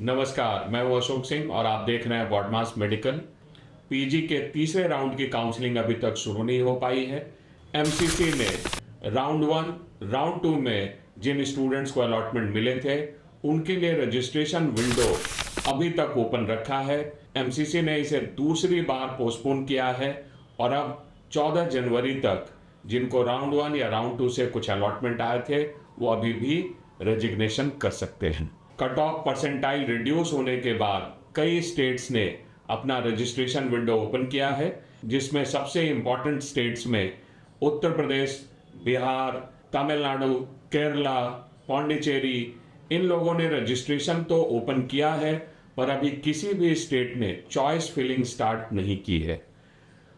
नमस्कार, मैं हूं अशोक सिंह और आप देख रहे हैं बॉडमास मेडिकल। पीजी के तीसरे राउंड की काउंसलिंग अभी तक शुरू नहीं हो पाई है। एमसीसी ने राउंड 1, राउंड 2 में जिन स्टूडेंट्स को अलॉटमेंट मिले थे उनके लिए रजिस्ट्रेशन विंडो अभी तक ओपन रखा है। एमसीसी ने इसे दूसरी बार पोस्टपोन किया है और अब 14 जनवरी तक जिनको राउंड 1 या राउंड 2 से कुछ अलॉटमेंट आए थे वो अभी भी रेजिग्नेशन कर सकते हैं। कट ऑफ परसेंटाइल रिड्यूस होने के बाद कई स्टेट्स ने अपना रजिस्ट्रेशन विंडो ओपन किया है, जिसमें सबसे इंपॉर्टेंट स्टेट्स में उत्तर प्रदेश, बिहार, तमिलनाडु, केरला, पौंडीचेरी, इन लोगों ने रजिस्ट्रेशन तो ओपन किया है पर अभी किसी भी स्टेट ने चॉइस फिलिंग स्टार्ट नहीं की है।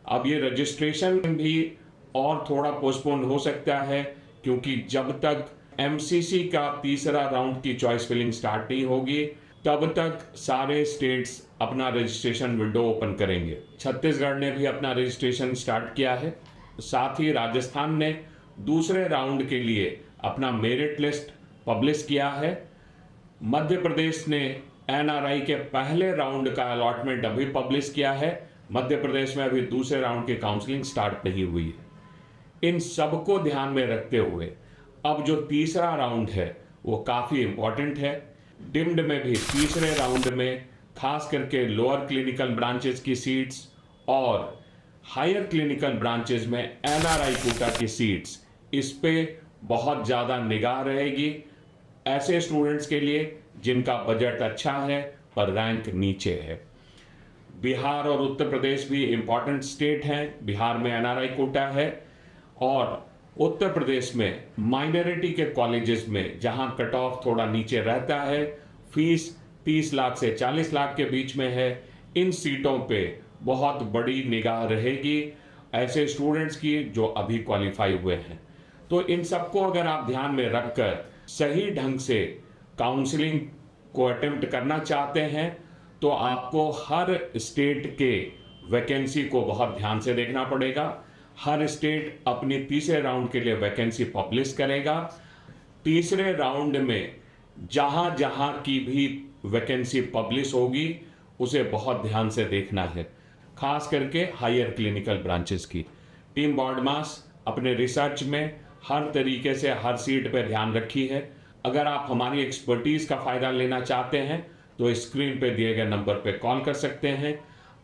अब ये रजिस्ट्रेशन भी और थोड़ा पोस्टपोन हो सकता है क्योंकि जब तक एमसीसी का तीसरा राउंड की चॉइस फिलिंग स्टार्ट नहीं होगी तब तक सारे स्टेट्स अपना रजिस्ट्रेशन विंडो ओपन करेंगे। छत्तीसगढ़ ने भी अपना रजिस्ट्रेशन स्टार्ट किया है। साथ ही राजस्थान ने दूसरे राउंड के लिए अपना मेरिट लिस्ट पब्लिश किया है। मध्य प्रदेश ने एनआरआई के पहले राउंड का अलॉटमेंट अभी पब्लिश किया है। मध्य प्रदेश में अभी दूसरे राउंड की काउंसलिंग स्टार्ट नहीं हुई है। इन सबको ध्यान में रखते हुए अब जो तीसरा राउंड है वो काफ़ी इंपॉर्टेंट है। डिम्ड में भी तीसरे राउंड में खास करके लोअर क्लिनिकल ब्रांचेस की सीट्स और हायर क्लिनिकल ब्रांचेस में एनआरआई कोटा की सीट्स, इस पे बहुत ज़्यादा निगाह रहेगी ऐसे स्टूडेंट्स के लिए जिनका बजट अच्छा है पर रैंक नीचे है। बिहार और उत्तर प्रदेश भी इम्पॉर्टेंट स्टेट हैं। बिहार में एनआरआई कोटा है और उत्तर प्रदेश में माइनॉरिटी के कॉलेजेस में जहां कट ऑफ थोड़ा नीचे रहता है, फीस 30 लाख से 40 लाख के बीच में है, इन सीटों पे बहुत बड़ी निगाह रहेगी ऐसे स्टूडेंट्स की जो अभी क्वालिफाई हुए हैं। तो इन सबको अगर आप ध्यान में रखकर सही ढंग से काउंसलिंग को अटेम्प्ट करना चाहते हैं तो आपको हर स्टेट के वैकेंसी को बहुत ध्यान से देखना पड़ेगा। हर स्टेट अपनी तीसरे राउंड के लिए वैकेंसी पब्लिश करेगा। तीसरे राउंड में जहां जहां की भी वैकेंसी पब्लिश होगी उसे बहुत ध्यान से देखना है, खास करके हायर क्लिनिकल ब्रांचेस की। टीम बॉडमास अपने रिसर्च में हर तरीके से हर सीट पर ध्यान रखी है। अगर आप हमारी एक्सपर्टीज का फायदा लेना चाहते हैं तो स्क्रीन पे दिए गए नंबर पे कॉल कर सकते हैं।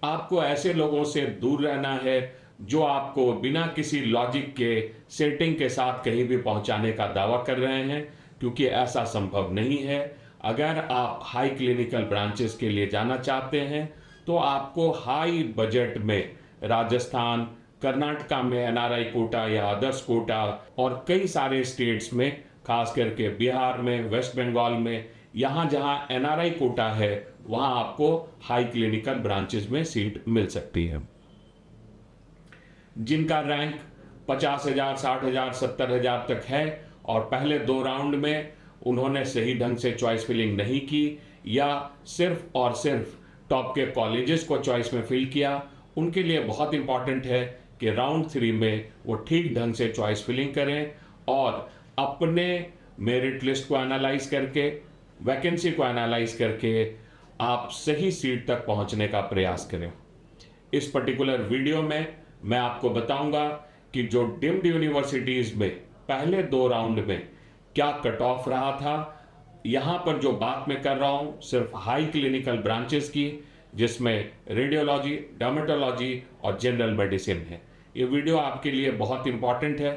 आपको ऐसे लोगों से दूर रहना है जो आपको बिना किसी लॉजिक के सेटिंग के साथ कहीं भी पहुंचाने का दावा कर रहे हैं, क्योंकि ऐसा संभव नहीं है। अगर आप हाई क्लिनिकल ब्रांचेस के लिए जाना चाहते हैं तो आपको हाई बजट में राजस्थान, कर्नाटका में एनआरआई कोटा या अदर्स कोटा और कई सारे स्टेट्स में, खास करके बिहार में, वेस्ट बंगाल में, यहाँ जहाँ एनआरआई कोटा है वहाँ आपको हाई क्लिनिकल ब्रांचेस में सीट मिल सकती है। जिनका रैंक 50,000, 60,000, 70,000 तक है और पहले 2 राउंड में उन्होंने सही ढंग से चॉइस फिलिंग नहीं की या सिर्फ और सिर्फ टॉप के कॉलेजेस को चॉइस में फिल किया, उनके लिए बहुत इंपॉर्टेंट है कि राउंड 3 में वो ठीक ढंग से चॉइस फिलिंग करें और अपने मेरिट लिस्ट को एनालाइज करके, वैकेंसी को एनालाइज करके आप सही सीट तक पहुंचने का प्रयास करें। इस पर्टिकुलर वीडियो में मैं आपको बताऊंगा कि जो डिम्ड यूनिवर्सिटीज में पहले 2 राउंड में क्या कट ऑफ रहा था। यहां पर जो बात मैं कर रहा हूं सिर्फ हाई क्लिनिकल ब्रांचेस की, जिसमें रेडियोलॉजी, डर्मेटोलॉजी और जनरल मेडिसिन है। ये वीडियो आपके लिए बहुत इंपॉर्टेंट है,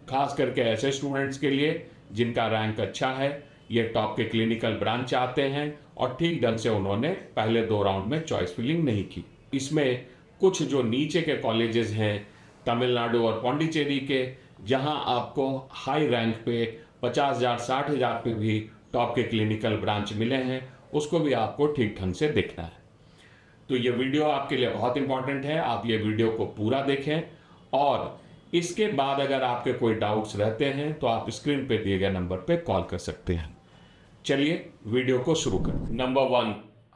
खास करके ऐसे स्टूडेंट्स के लिए जिनका रैंक अच्छा है, ये टॉप के क्लिनिकल ब्रांच चाहते हैं और ठीक ढंग से उन्होंने पहले 2 राउंड में चॉइस फिलिंग नहीं की। इसमें कुछ जो नीचे के कॉलेजेस हैं तमिलनाडु और पौंडीचेरी के, जहां आपको हाई रैंक पे 50,000, 60,000 पे भी टॉप के क्लिनिकल ब्रांच मिले हैं, उसको भी आपको ठीक ढंग से देखना है। तो ये वीडियो आपके लिए बहुत इंपॉर्टेंट है, आप ये वीडियो को पूरा देखें और इसके बाद अगर आपके कोई डाउट्स रहते हैं तो आप स्क्रीन पे दिए गए नंबर पे कॉल कर सकते हैं। चलिए वीडियो को शुरू करें। Number 1,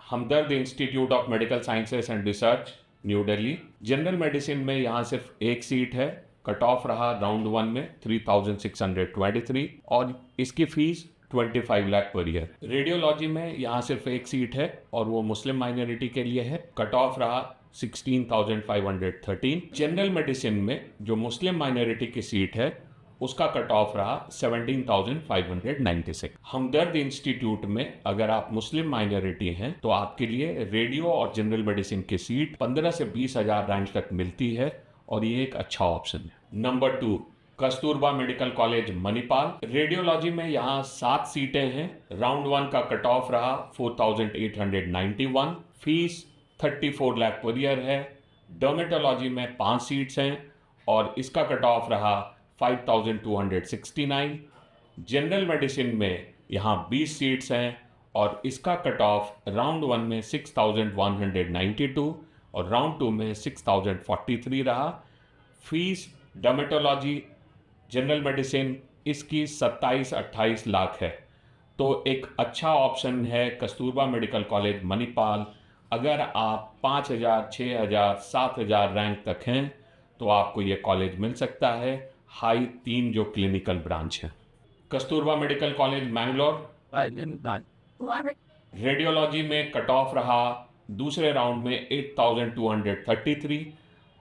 Hamdard institute of medical sciences and research, new Delhi. General medicine में यहाँ सिर्फ एक सीट है। कट ऑफ रहा राउंड 1 में 3623 और इसकी fees 25 lakh per year. Radiology में यहाँ सिर्फ एक सीट है और वो मुस्लिम माइनॉरिटी के लिए है। कट ऑफ रहा 16,513। जनरल मेडिसिन में जो मुस्लिम माइनॉरिटी की सीट है उसका कट ऑफ रहा 17,596। हमदर्द इंस्टीट्यूट में अगर आप मुस्लिम माइनॉरिटी हैं तो आपके लिए रेडियो और जनरल मेडिसिन की सीट 15 से 20,000 रैंक तक मिलती है और ये एक अच्छा ऑप्शन है। Number 2, Kasturba medical college Manipal. Radiology में यहाँ 7 सीटें हैं। राउंड 1 का कट ऑफ रहा 4,891। फीस 34 लाख पर ईयर है। डर्मेटोलॉजी में 5 सीट्स हैं और इसका कट ऑफ रहा 5,269। जनरल मेडिसिन में यहाँ 20 सीट्स हैं और इसका कट ऑफ राउंड 1 में 6,192 और राउंड 2 में 6,043 रहा। फीस डर्मेटोलॉजी, जनरल मेडिसिन इसकी 27-28 लाख है। तो एक अच्छा ऑप्शन है कस्तूरबा मेडिकल कॉलेज मणिपाल। अगर आप 5,000, 6,000, 7,000 रैंक तक हैं तो आपको ये कॉलेज मिल सकता है। हाई 3 जो क्लिनिकल ब्रांच है। Kasturba medical college Mangalore. Radiology में कट ऑफ रहा दूसरे राउंड में 8,233।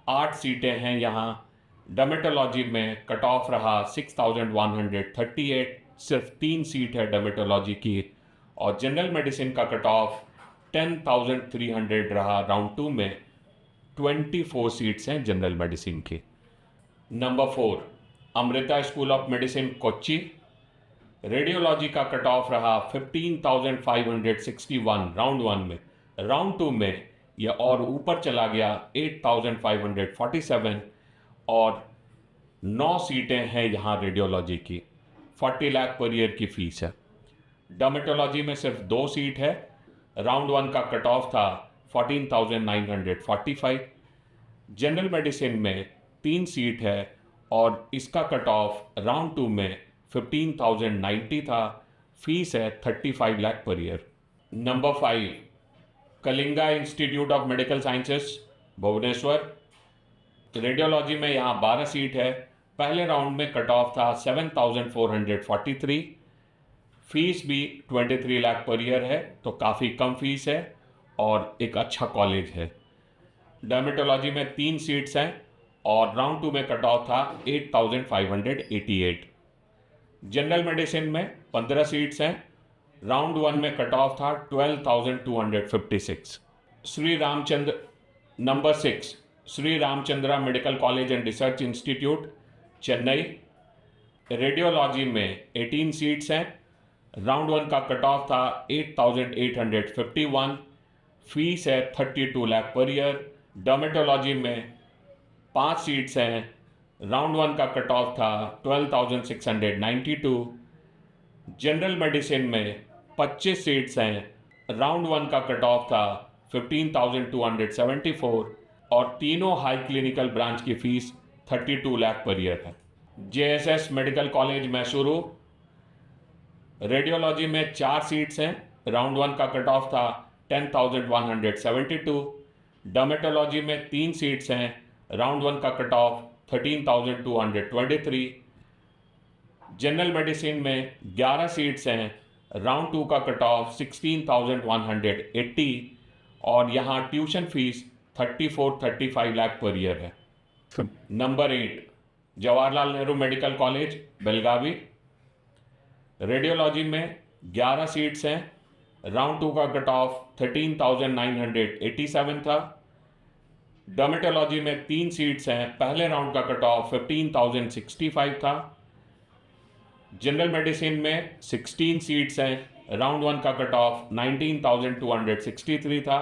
8 सीटें हैं यहाँ। डर्मेटोलॉजी में कट ऑफ रहा 6,138। सिर्फ 3 सीट है डर्मेटोलॉजी की। और जनरल मेडिसिन का कट ऑफ 10,300 रहा राउंड 2 में। 24 सीट्स हैं जनरल मेडिसिन की। Number 4, Amrita school of medicine Kochi. Radiology का कट ऑफ रहा 15,561 राउंड 1 में। राउंड 2 में यह और ऊपर चला गया 8,547 और 9 सीटें हैं यहाँ रेडियोलॉजी की। 40 लाख पर ईयर की फीस है। डर्मेटोलॉजी में सिर्फ 2 सीट है। राउंड 1 का कट ऑफ था 14,945। जनरल मेडिसिन में 3 सीट है और इसका कट ऑफ राउंड 2 में 15,090 था। फीस है 35 lakh per year. Number 5, Kalinga institute of medical sciences Bhubaneswar. Radiology में यहाँ 12 सीट है। पहले राउंड में कट ऑफ था 7,443। फीस भी 23 लाख पर ईयर है, तो काफ़ी कम फीस है और एक अच्छा कॉलेज है। डर्मेटोलॉजी में 3 सीट्स हैं और राउंड 2 में कट ऑफ था 8,588। जनरल मेडिसिन में 15 सीट्स हैं। राउंड 1 में कट ऑफ था 12,256। Shri Ramchandra. Number 6, Shri Ramchandra medical college and research institute Chennai. Radiology में 18 सीट्स हैं। राउंड 1 का कट ऑफ था 8,851। फीस है 32 लाख पर ईयर। डर्मेटोलॉजी में 5 सीट्स हैं। राउंड 1 का कट ऑफ था 12,692। जनरल मेडिसिन में 25 सीट्स हैं। राउंड 1 का कट ऑफ था 15,274 और तीनों हाई क्लिनिकल ब्रांच की फीस 32 लाख पर ईयर है। JSS medical college Mysuru. Radiology में 4 सीट्स हैं। राउंड 1 का कट ऑफ था 10,172। डर्मेटोलॉजी में 3 सीट्स हैं। राउंड 1 का कट ऑफ 13,223। जनरल मेडिसिन में 11 सीट्स हैं। राउंड 2 का कट ऑफ 16,180 और यहाँ tuition fees 34-35 lakh per year है। Number 8, Jawaharlal Nehru medical college Belagavi. Radiology में 11 सीट्स हैं। राउंड 2 का कट ऑफ 13,987 था। डर्मेटोलॉजी में 3 सीट्स हैं। पहले राउंड का कट ऑफ 15,065 था। जनरल मेडिसिन में 16 सीट्स हैं। राउंड 1 का कट ऑफ 19,263 था।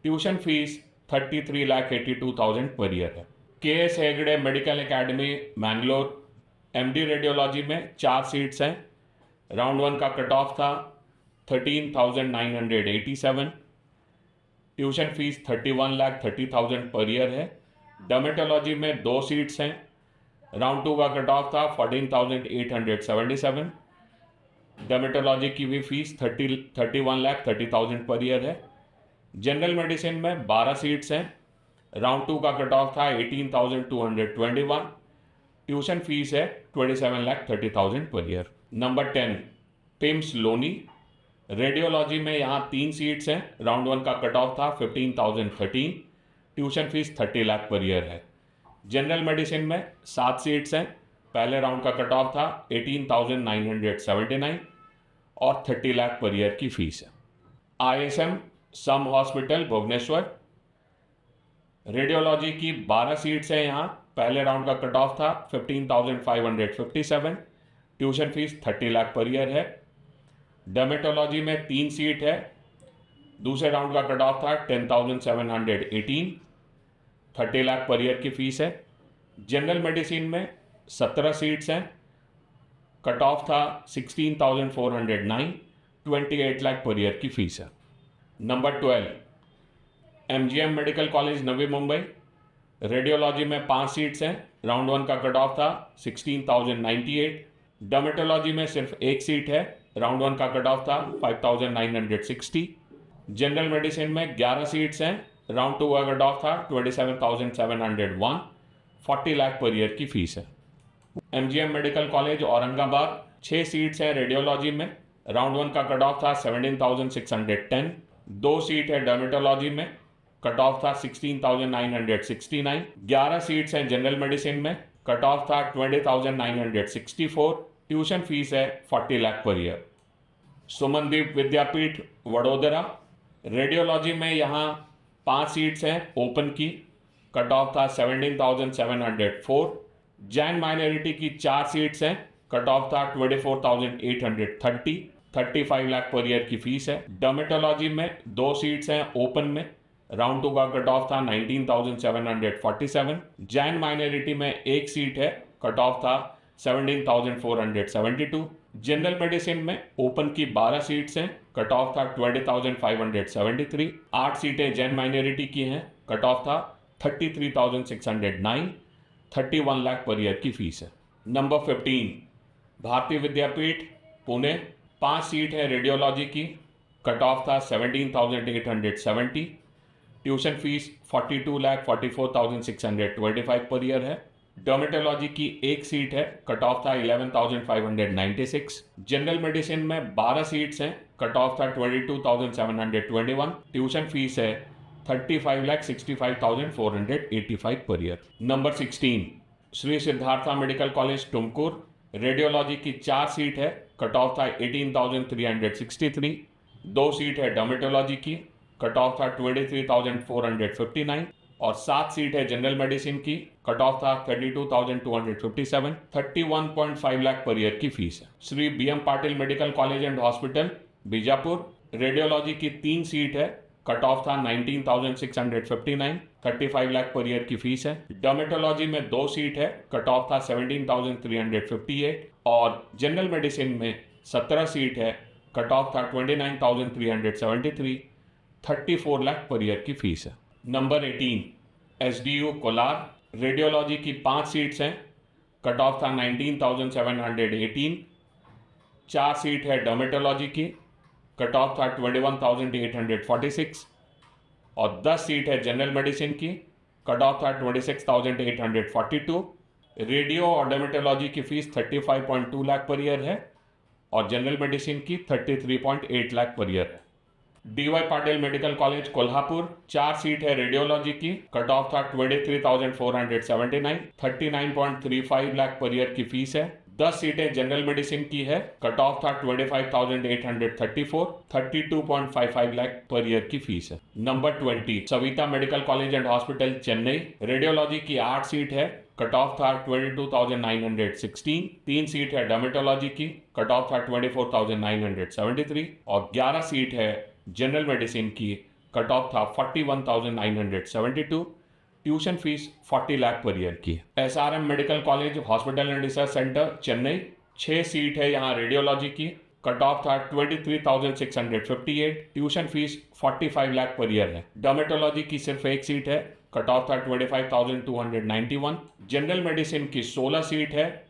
ट्यूशन फीस 33,82,000 पर ईयर है। KS Hegde medical academy Mangalore. MD radiology में 4 सीट्स हैं। राउंड 1 का कट ऑफ था 13,987। ट्यूशन फीस 31,30,000 पर ईयर है। डर्मेटोलॉजी में 2 सीट्स हैं। राउंड 2 का कट ऑफ था 14,877। डर्मेटोलॉजी की भी फीस 31,30,000 पर ईयर है। जनरल मेडिसिन में 12 सीट्स हैं। राउंड 2 का कट ऑफ था 18,221। ट्यूशन फीस है 27,30,000 पर year. Number 10, PIMS Loni. Radiology में यहाँ 3 सीट्स हैं, राउंड 1 का कट ऑफ था 15,013, tuition fees 30 lakh per year है। जनरल मेडिसिन में 7 सीट्स हैं, पहले राउंड का कट ऑफ था 18,979 और 30 लाख पर ईयर की फीस है। ISM सम हॉस्पिटल भुवनेश्वर। रेडियोलॉजी की 12 सीट्स हैं यहाँ, पहले राउंड का कट ऑफ था 15,557, tuition fees 30 lakh per year है। डर्मेटोलॉजी में 3 सीट है, दूसरे राउंड का कट ऑफ था 10,718, 30 लाख पर ईयर की फीस है। जनरल मेडिसिन में 17 सीट्स हैं, कट ऑफ था 16,409, 28 लाख पर ईयर की फीस है। Number 12 MGM medical college Navi Mumbai. Radiology में 5 सीट्स हैं, राउंड 1 का कट ऑफ था 16,098। डर्मेटोलॉजी में सिर्फ 1 सीट है, राउंड 1 का कट ऑफ था 5,960। जनरल मेडिसिन में 11 सीट्स हैं, राउंड 2 का कट ऑफ था 27,701, 40 लाख पर ईयर की फीस है। MGM medical college Aurangabad 6 seats हैं रेडियोलॉजी में, राउंड 1 का कट ऑफ था 17,610, 2 सीट है डर्मेटोलॉजी में, कट ऑफ था 16,969, 11 सीट्स हैं जनरल मेडिसिन में, कट ऑफ था 20,964, ट्यूशन फीस है 40 लाख पर ईयर। सुमनदीप विद्यापीठ वडोदरा। रेडियोलॉजी में यहाँ 5 सीट्स हैं ओपन की, कट ऑफ था 17,704। जैन माइनॉरिटी की 4 सीट्स हैं, कट ऑफ था 24,830, 35 लाख पर ईयर की फीस है। डर्मेटोलॉजी में 2 सीट्स हैं ओपन में, राउंड 2 का कट ऑफ था 19,747। जैन माइनॉरिटी में 1 सीट है, कट ऑफ था 17,472। जनरल मेडिसिन में ओपन की 12 सीट्स हैं, कट ऑफ था 20,573। 8 सीटें जैन माइनॉरिटी की हैं, कट ऑफ था 33,609, 31 लाख पर ईयर की फीस है। नंबर 15 भारतीय विद्यापीठ पुणे। 5 सीट है रेडियोलॉजी की, कट ऑफ था 17,870, ट्यूशन फीस 42,44,625 पर ईयर है। डर्मेटोलॉजी की 1 सीट है, कट ऑफ था 11,596। जनरल मेडिसिन में 12 सीट्स हैं, कट ऑफ था 22,721, ट्यूशन फीस है 35,65,485 पर year. Number 16 Shri Siddhartha medical college Tumkur. Radiology की 4 सीट है, कट ऑफ था 18,363, 2 सीट है डर्मेटोलॉजी की, कट ऑफ था 23,459 और 7 सीट है जनरल मेडिसिन की, कट ऑफ था 32,257, 31.5 लाख पर ईयर की फीस है। Shri BM Patil medical college and hospital Bijapur. Radiology की 3 सीट है, कट ऑफ था 19,659, 35 लाख पर ईयर की फीस है। डर्मेटोलॉजी में 2 सीट है, कट ऑफ था 17,358 और जनरल मेडिसिन में 17 सीट है, कट ऑफ था 29,373, 34 लाख पर ईयर की फीस है। Number 18 SDU Kolar. रेडियोलॉजी की 5 सीट्स हैं, कट ऑफ था 19,718, 4 सीट है डर्मेटोलॉजी की, कट ऑफ था 21,846 और 10 सीट है जनरल मेडिसिन की, कट ऑफ था 26,842। रेडियो और डर्मेटोलॉजी की फीस 35.2 लाख पर ईयर है और जनरल मेडिसिन की 33.8 लाख पर ईयर है। DY Patil medical college Kolhapur. 4 seat है रेडियोलॉजी की, कट ऑफ था 23,479, 39.35 लाख पर ईयर की फीस है। 10 सीटें जनरल मेडिसिन की है, कट ऑफ था 25,834, 32.55 लाख पर ईयर की फीस है। Number 20 Savita medical college and hospital Chennai. Radiology की 8 सीट है, कट ऑफ था 22,916, 3 सीट है डर्मेटोलॉजी की, कट ऑफ था 24,973 और 11 सीट है जनरल मेडिसिन की, कट ऑफ था 41,972, tuition fees 40 lakh per year की। SRM medical college hospital and research centre Chennai. 6 seat है यहाँ रेडियोलॉजी की, कट ऑफ था 23,658, tuition fees 45 lakh per year है। डर्मेटोलॉजी की सिर्फ 1 सीट है, कट ऑफ था 25,291। जनरल मेडिसिन की 16 सीट है,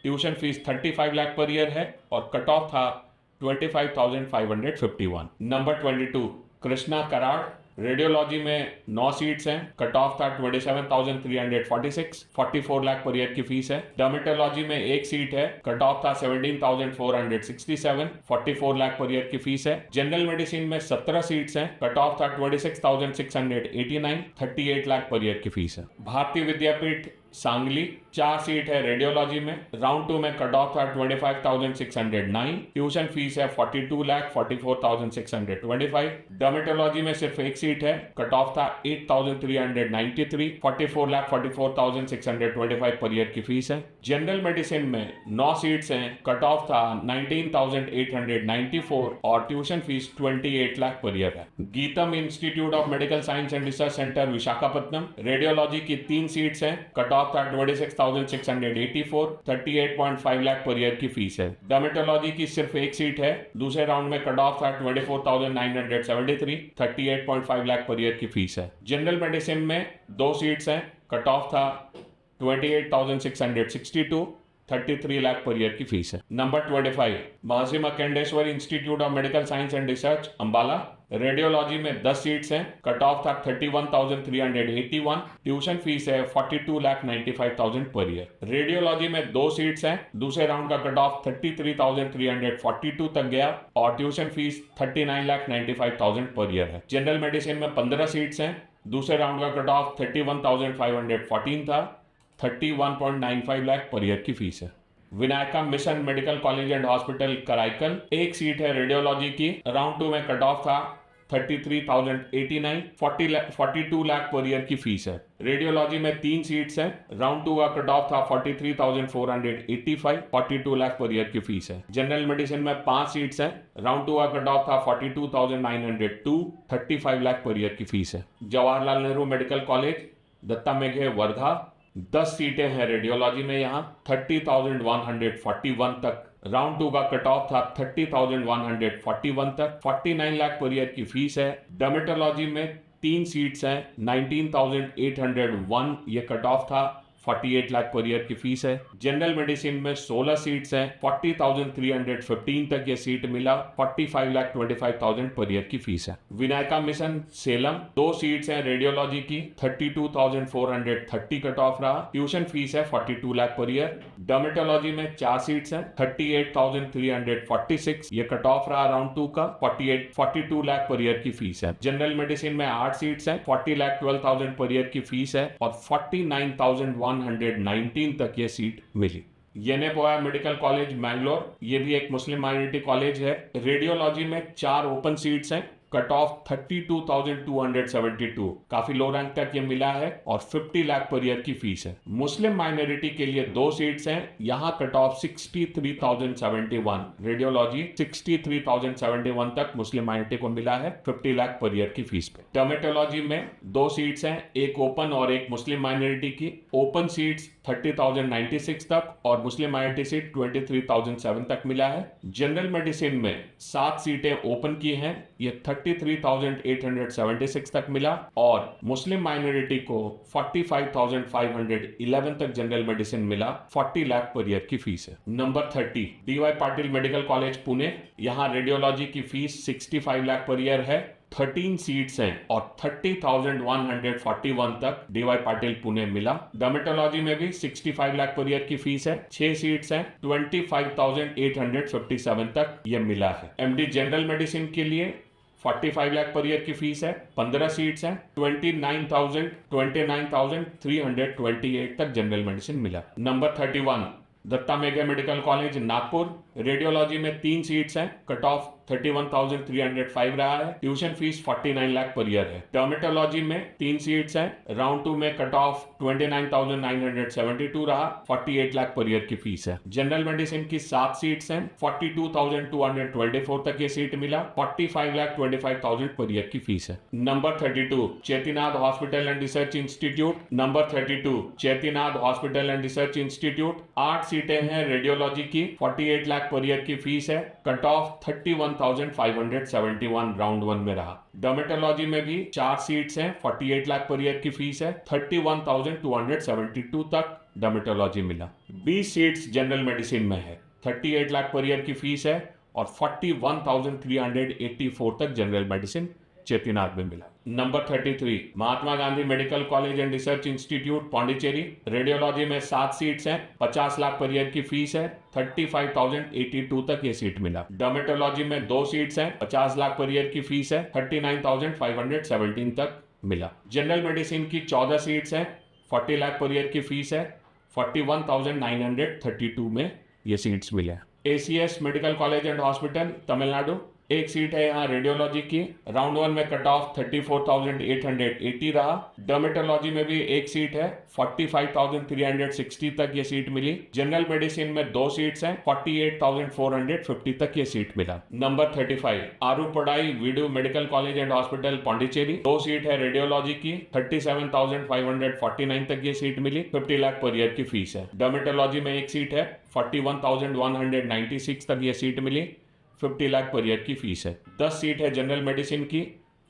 tuition fees 35 lakh per year है और कट ऑफ था 25,551। नंबर 22 कृष्णा कराड़। रेडियोलॉजी में 9 सीट्स हैं, कट ऑफ था 27,346, 44 लाख पर ईयर की फीस है। डर्मेटोलॉजी में एक सीट है, कट ऑफ था 17,467, 44 लाख पर ईयर की फीस है। जनरल मेडिसिन में 17 सीट्स हैं, कट ऑफ था 26,689, 38 लाख पर ईयर की फीस है। भारतीय विद्यापीठ सांगली 4 सीट है रेडियोलॉजी में, राउंड 2 में कट ऑफ था 25,609, ट्यूशन फीस है 42 लाख 44,625। डर्मेटोलॉजी में सिर्फ एक सीट है, कट ऑफ था 8,393, 44 लाख 44,625 पर ईयर की फीस है। जनरल मेडिसिन में 9 सीट्स हैं, कट ऑफ था 19,894 और tuition fees 28 lakh per year है। GITAM institute of medical science and research centre Visakhapatnam, radiology की 3 सीट्स हैं, कट ऑफ था 26,684, 38.5 लाख पर ईयर की फीस है। डर्मेटोलॉजी की सिर्फ एक सीट है, दूसरे राउंड में कट ऑफ था 24,973, 38.5 लाख पर ईयर की फीस है। जनरल मेडिसिन में 2 सीट्स हैं, कट ऑफ था 28,662, 33 लाख पर ईयर की फीस है। Number 25 Maharishi Markandeshwar institute of medical science and research Ambala, radiology में 10 सीट्स हैं, कट ऑफ था 31,381, ट्यूशन फीस है 42,95,000 पर ईयर। रेडियोलॉजी में 2 सीट्स हैं, दूसरे राउंड का कट ऑफ 33,342 तक गया और ट्यूशन फीस 39,95,000 पर ईयर है। जनरल मेडिसिन में 15 सीट्स हैं, दूसरे राउंड का कट ऑफ 31,514 था, 31.95 लाख पर ईयर की फीस है। Vinayaka mission medical college and hospital Karaikal, एक सीट है रेडियोलॉजी की, राउंड 2 में कट ऑफ था 33,089, 42 लाख पर ईयर की फीस है। रेडियोलॉजी में 3 सीट्स हैं, राउंड 2 का कट ऑफ था 43,485, 42 लाख पर ईयर की फीस है। जनरल मेडिसिन में 5 सीट्स हैं, राउंड 2 का कट ऑफ था 42,902, 35 लाख पर ईयर की फीस है। जवाहरलाल नेहरू मेडिकल कॉलेज दत्ता मेघे वर्धा, 10 सीटें हैं रेडियोलॉजी में, यहाँ 30,141 तक, राउंड 2 का कट ऑफ था 30,141 तक, 49 लाख पर ईयर की फीस है। डर्मेटोलॉजी में 3 सीट्स हैं, 19,801 ये कट ऑफ था, 48 लाख पर ईयर की फीस है। जनरल मेडिसिन में 16 सीट्स हैं, 40,315 तक ये सीट मिला, 45,25,000 पर ईयर की फीस है। विनायका मिशन सेलम 2 सीट्स हैं रेडियोलॉजी की, 32,430 कट ऑफ रहा, ट्यूशन फीस है 42 लाख पर ईयर। डर्मेटोलॉजी में 4 सीट्स हैं, 38,346 ये कट ऑफ रहा राउंड 2 का, 42 लाख पर ईयर की फीस है। जनरल मेडिसिन में 8 सीट्स हैं, 40,12,000 पर ईयर की फीस है और 49,119 तक ये सीट मिली। येनेपोया मेडिकल कॉलेज मैंगलोर, ये भी एक मुस्लिम माइनॉरिटी कॉलेज है। रेडियोलॉजी में 4 ओपन सीट्स हैं, कट ऑफ 32,272, काफी लो रैंक तक ये मिला है और 50 लाख पर ईयर की फीस है। मुस्लिम माइनॉरिटी के लिए 2 सीट्स हैं, यहाँ कट ऑफ 63,071, रेडियोलॉजी 63,071 तक मुस्लिम माइनॉरिटी को मिला है, 50 लाख पर ईयर की फीस पे। डर्मेटोलॉजी में 2 सीट्स हैं, एक ओपन और एक मुस्लिम माइनॉरिटी की। ओपन सीट्स 30,096 तक और मुस्लिम माइनॉरिटी सीट 23,007 तक मिला है। जनरल मेडिसिन में 7 सीटें ओपन की हैं, ये 33,876 तक मिला और मुस्लिम माइनॉरिटी को 45,511 तक जनरल मेडिसिन मिला, 40 लाख पर ईयर की फीस है। Number 30 DY Patil medical college Pune, यहाँ रेडियोलॉजी की फीस 65 लाख पर ईयर है, 13 सीट्स हैं और 30,141 तक DY पाटिल पुणे मिला। डर्मेटोलॉजी में भी 65 लाख पर ईयर की फीस है, 6 सीट्स हैं, 25,857 तक ये मिला है। MD जनरल मेडिसिन के लिए 45 लाख पर ईयर की फीस है, 15 सीट्स हैं, 29,328 तक जनरल मेडिसिन मिला। Number 31 Datta Meghe medical college Nagpur, radiology में 3 सीट्स हैं, कट ऑफ 31,305 रहा है, tuition fees 49 lakh per year है। डर्मेटोलॉजी में 3 सीट्स हैं, राउंड 2 में कट ऑफ 29,972 रहा, 48 लाख पर ईयर की फीस है। जनरल मेडिसिन की 7 सीट्स हैं, 42,224 तक ये सीट मिला, 45,25,000 पर ईयर की फीस है। Number 32 Chettinad hospital and research institute, number 32 Chettinad hospital and research institute, 8 सीटें हैं रेडियोलॉजी की, 48 लाख पर ईयर की फीस है, कट ऑफ 31,571 राउंड 1 में रहा। डर्मेटोलॉजी में भी 4 सीट्स हैं, 48 लाख पर ईयर की फीस है, 31,272 तक डर्मेटोलॉजी मिला। 20 सीट्स जनरल मेडिसिन में है, 38 लाख पर ईयर की फीस है और 41,384 तक जनरल मेडिसिन चेतीनाथ में मिला। Number 33 Mahatma Gandhi medical college and research institute Pondicherry, radiology में 7 सीट्स हैं, 50 लाख पर ईयर की फीस है, 35,082 तक ये सीट मिला। डर्मेटोलॉजी में 2 सीट्स हैं, 50 लाख पर ईयर की फीस है, 39,517 तक मिला। जनरल मेडिसिन की 14 सीट्स हैं, 40 लाख पर ईयर की फीस है, 41,932 में ये सीट्स मिले। ACS medical college and hospital Tamil Nadu, 1 seat है यहाँ रेडियोलॉजी की। राउंड 1 में कट ऑफ 34,880 रहा। डर्मेटोलॉजी में भी 1 सीट है, 45,360 तक ये सीट मिली। जनरल मेडिसिन में 2 सीट्स हैं, 48,450 तक ये सीट मिला। Number 35 Arupadai Veedu medical college and hospital Pondicherry, 2 seat है रेडियोलॉजी की, 37,549 तक ये सीट मिली, 50 लाख पर ईयर की फीस है। डर्मेटोलॉजी में 1 सीट है, 41,196 तक ये सीट मिली, 50 लाख पर ईयर की फीस है। 10 सीट है जनरल मेडिसिन की,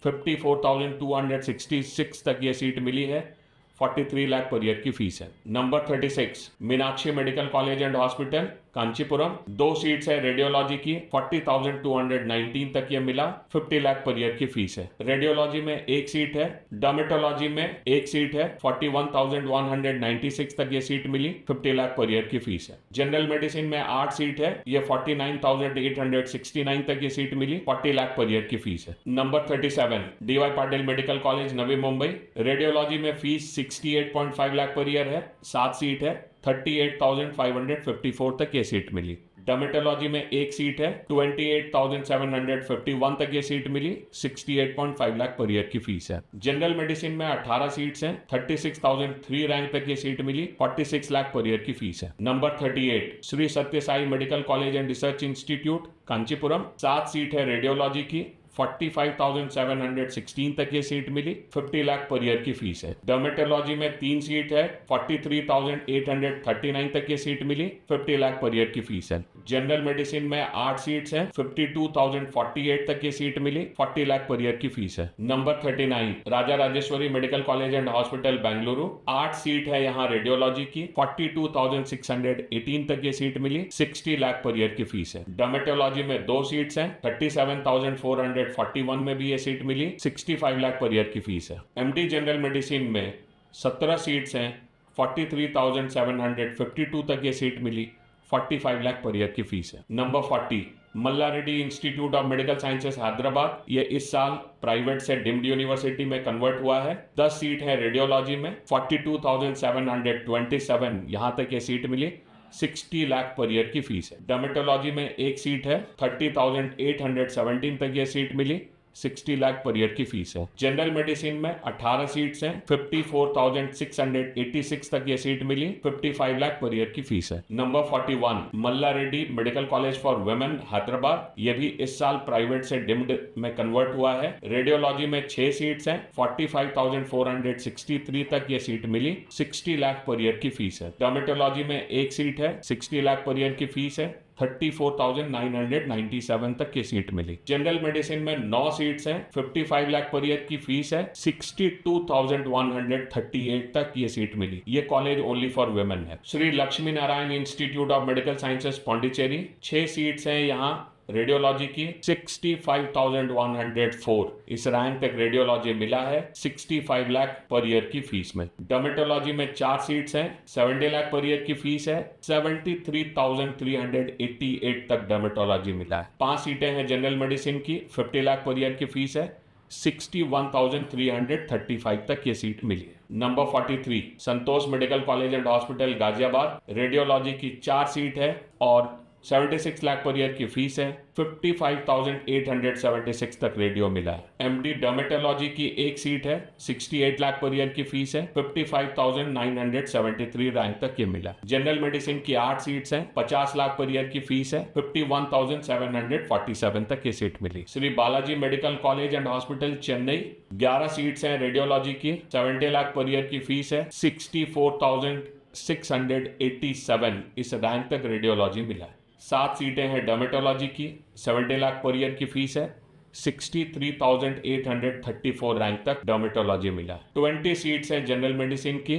54,266 तक ये सीट मिली है, 43 लाख पर ईयर की फीस है। Number 36 Meenakshi medical college and hospital Kanchipuram, 2 seats है रेडियोलॉजी की, 40,219 तक ये मिला, 50 लाख पर ईयर की फीस है। रेडियोलॉजी में 1 सीट है, डर्मेटोलॉजी में 1 सीट है, 41,196 तक ये सीट मिली, 50 लाख पर ईयर की फीस है। जनरल मेडिसिन में 8 सीट है, ये 49,869 तक ये सीट मिली, 40 लाख पर ईयर की फीस है। Number 37 DY Patil medical college Navi Mumbai, radiology में फीस 68.5 लाख पर ईयर है, 7 सीट है, 38,554 तक ये सीट मिली। डर्मेटोलॉजी में 1 सीट है, 28,751 तक ये सीट मिली, 68.5 लाख पर ईयर की फीस है। जनरल मेडिसिन में 18 सीट्स हैं, 36,003 रैंक तक ये सीट मिली, 46 लाख पर ईयर की फीस है। नंबर 38 श्री सत्य Sai medical college and research institute Kanchipuram, 7 seat है रेडियोलॉजी की, 45,716 तक ये सीट मिली, 50 लाख पर ईयर की फीस है। डर्मेटोलॉजी में 3 सीट है, 43,839 तक ये सीट मिली, 50 लाख पर ईयर की फीस है। जनरल मेडिसिन में 8 सीट्स हैं, 52,048 तक ये सीट मिली, 40 लाख पर ईयर की फीस है। Number 39 Raja Rajeshwari medical college and hospital Bengaluru, 8 seat है यहाँ रेडियोलॉजी की, 42,618 तक ये सीट मिली, 60 लाख पर ईयर की फीस है। डर्मेटोलॉजी में 2 सीट्स हैं, 37,441 में भी ये सीट मिली, 65 लाख पर ईयर की फीस है। MD जनरल मेडिसिन में 17 सीट्स हैं, 43,752 तक ये सीट मिली, 45 लाख पर ईयर की फीस है। Number 40 Malla Reddy institute of medical sciences Hyderabad, ये इस साल प्राइवेट से डिम्ड यूनिवर्सिटी में कन्वर्ट हुआ है। 10 सीट है रेडियोलॉजी में, 42,727 यहाँ तक ये सीट मिली, 60 लाख पर ईयर की फीस है। डर्मेटोलॉजी में 1 सीट है, 30,817 तक ये सीट मिली, 60 लाख पर ईयर की फीस है। जनरल मेडिसिन में 18 सीट्स हैं, 54,686 तक ये सीट मिली, 55 लाख पर ईयर की फीस है। Number 41 Malla Reddy medical college for women Hyderabad, ये भी इस साल प्राइवेट से डिम्ड में कन्वर्ट हुआ है। रेडियोलॉजी में 6 सीट्स हैं, 45,463 तक ये सीट मिली, 60 लाख पर ईयर की फीस है। डर्मेटोलॉजी में 1 सीट है, 60 लाख पर ईयर की फीस है, 34,997 तक की सीट मिली। जनरल मेडिसिन में 9 सीट्स हैं, 55 लाख पर ईयर की फीस है, 62,138 तक ये सीट मिली। ये कॉलेज ओनली फॉर वुमेन है। Shri Lakshmi Narayan institute of medical sciences Pondicherry, 6 seats हैं यहाँ रेडियोलॉजी की, 65,104 इस रैंक तक रेडियोलॉजी मिला है, 65 लाख पर ईयर की फीस में। डर्मेटोलॉजी में 4 सीट्स हैं, 70 लाख पर ईयर की फीस है, 73,388 तक डर्मेटोलॉजी मिला है। 5 सीटें हैं जनरल मेडिसिन की, 50 लाख पर ईयर की फीस है, 61,335 तक ये सीट मिली है। Number 43 Santosh medical college and hospital Ghaziabad, radiology की 4 सीट है और 76 लाख पर ईयर की फीस है, 55,876 तक रेडियो मिला है। MD डर्मेटोलॉजी की 1 सीट है, 68 लाख पर ईयर की फीस है, 55,973 रैंक तक ये मिला। जनरल मेडिसिन की 8 सीट्स हैं, 50 लाख पर ईयर की फीस है, 51,747 तक ये सीट मिली। Shri Balaji medical college and hospital Chennai, 11 seats हैं रेडियोलॉजी की, 70 लाख पर ईयर की फीस है, 64,687 इस रैंक तक रेडियोलॉजी मिला है। 7 सीटें हैं डर्मेटोलॉजी की, 70 लाख पर ईयर की फीस है, 63,834 रैंक तक डर्मेटोलॉजी मिला है। 20 सीट्स हैं जनरल मेडिसिन की,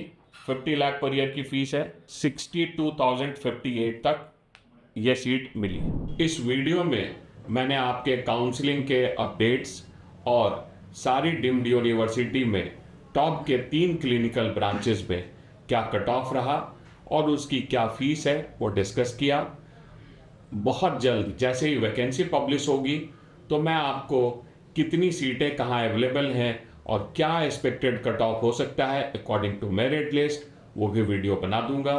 50 लाख पर ईयर की फीस है, 62,058 तक यह सीट मिली। इस वीडियो में मैंने आपके काउंसलिंग के अपडेट्स और सारी डीम्ड यूनिवर्सिटी में टॉप के 3 क्लिनिकल ब्रांचेस में क्या कट ऑफ रहा और उसकी क्या फीस है वो डिस्कस किया। बहुत जल्द जैसे ही वैकेंसी पब्लिश होगी तो मैं आपको कितनी सीटें कहाँ अवेलेबल हैं और क्या एक्सपेक्टेड कट ऑफ हो सकता है अकॉर्डिंग टू मेरिट लिस्ट, वो भी वीडियो बना दूंगा।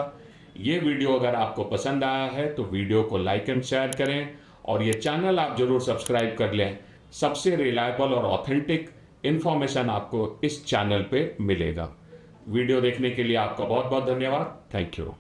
ये वीडियो अगर आपको पसंद आया है तो वीडियो को लाइक एंड शेयर करें और ये चैनल आप जरूर सब्सक्राइब कर लें। सबसे रिलायबल और ऑथेंटिक इंफॉर्मेशन आपको इस चैनल पे मिलेगा। वीडियो देखने के लिए आपका बहुत बहुत धन्यवाद। Thank you.